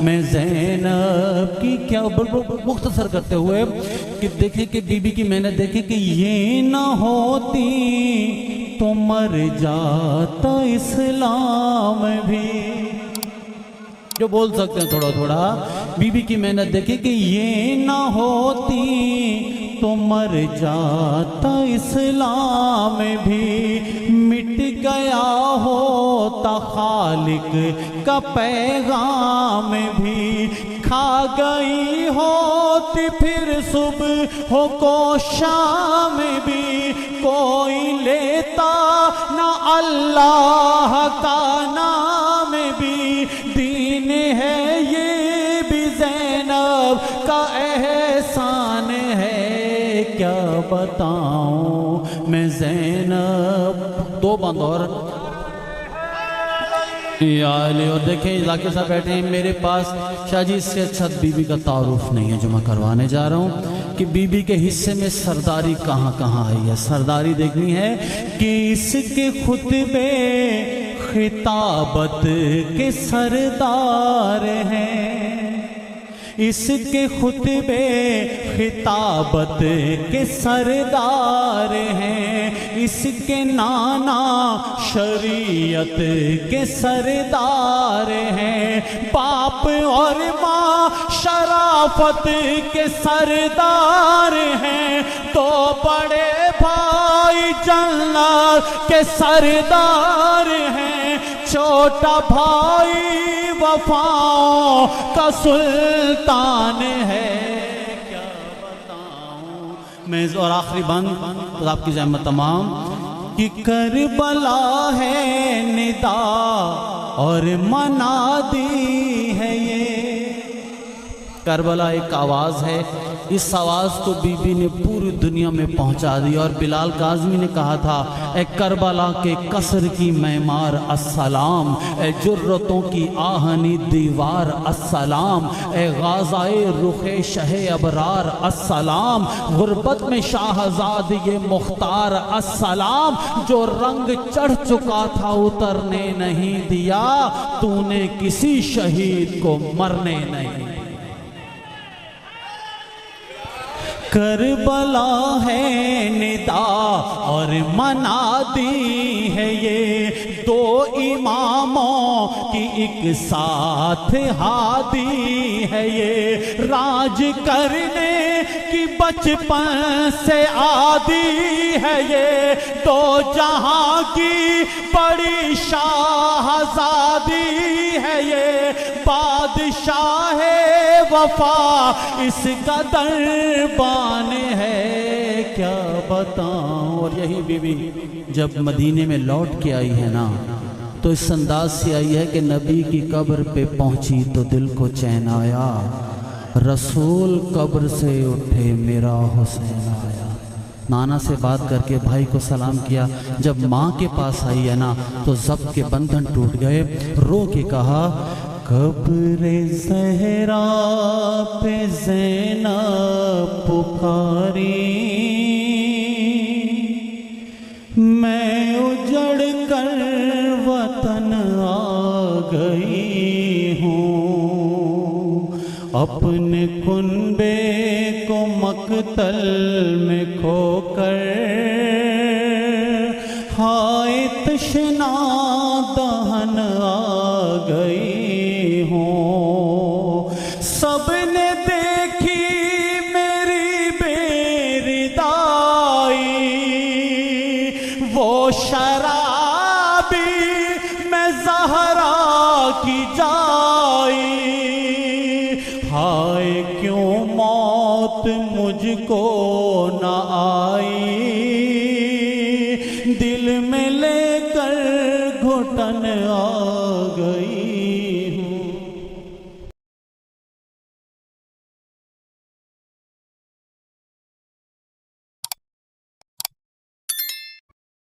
میں زینب کی کیا مختصر کرتے ہوئے کہ دیکھیں کہ بی بی کی محنت دیکھیں کہ یہ نہ ہوتی تو مر جاتا اسلام بھی. جو بول سکتے ہیں تھوڑا تھوڑا. بی بی کی محنت دیکھیں کہ یہ نہ ہوتی تو مر جاتا اسلام بھی. مٹ گیا ہوتا خالق کا پیغام بھی. کھا گئی ہوتی پھر صبح کو شام بھی. کوئی لیتا نہ اللہ کا نام بھی. دین ہے یہ بھی زینب کا احسان ہے. کیا بتاؤں میں زینب. دو بند اور یا علی. اور دیکھیں ذاکر صاحب بیٹھے ہیں میرے پاس. شاہ جی اس سے اچھا بی بی کا تعارف نہیں ہے جو میں کروانے جا رہا ہوں کہ بی بی کے حصے میں سرداری کہاں کہاں آئی ہے. سرداری دیکھنی ہے کہ اس کے خطبے خطابت کے سردار ہیں. اس کے خطبے خطابت کے سردار ہیں. اس کے نانا شریعت کے سردار ہیں. باپ اور ماں شرافت کے سردار ہیں. تو بڑے بھائی جنت کے سردار ہیں. چھوٹا بھائی وفاؤں کا سلطان ہے. کیا بتاؤں میں. اور آخری بند آپ کی زحمت تمام کہ کربلا ہے ندا اور منادی ہے. یہ کربلا ایک آواز ہے. اس آواز کو بی بی نے پوری دنیا میں پہنچا دی. اور بلال کاظمی نے کہا تھا اے کربلا کے قصر کی معمار السلام. اے جرتوں کی آہنی دیوار السلام. اے غازائے رخ شہ ابرار السلام. غربت میں شاہزادی مختار السلام. جو رنگ چڑھ چکا تھا اترنے نہیں دیا. تو نے کسی شہید کو مرنے نہیں. کربلا ہے ندا اور منادی ہے. یہ دو اماموں کی ایک ساتھ ہادی ہے. یہ راج کرنے کی بچپن سے عادی ہے. یہ دو جہاں کی بڑی شاہزادی ہے. یہ بادشاہ وفا اس کا دربان ہے. کیا بتاؤں. اور یہی بی بی جب مدینے میں لوٹ کے آئی ہے نا تو اس انداز سے آئی ہے کہ نبی کی قبر پہ پہنچی تو دل کو چین آیا. رسول قبر سے اٹھے میرا حسین آیا. نانا سے بات کر کے بھائی کو سلام کیا. جب ماں کے پاس آئی ہے نا تو ضبط کے بندھن ٹوٹ گئے. رو کے کہا قبر زہرا پہ زینب پکاری. میں اجڑ کر وطن آ گئی ہوں. اپنے کنبے کو مقتل میں کھو کر ہائے تشنا دہن آ گئی ہوں. سب نے دیکھی میری بے ردائی. وہ شرابی میں زہرا کی جائی. ہائے کیوں موت مجھ کو نہ آئی. دل میں لے کر گھٹن آئی.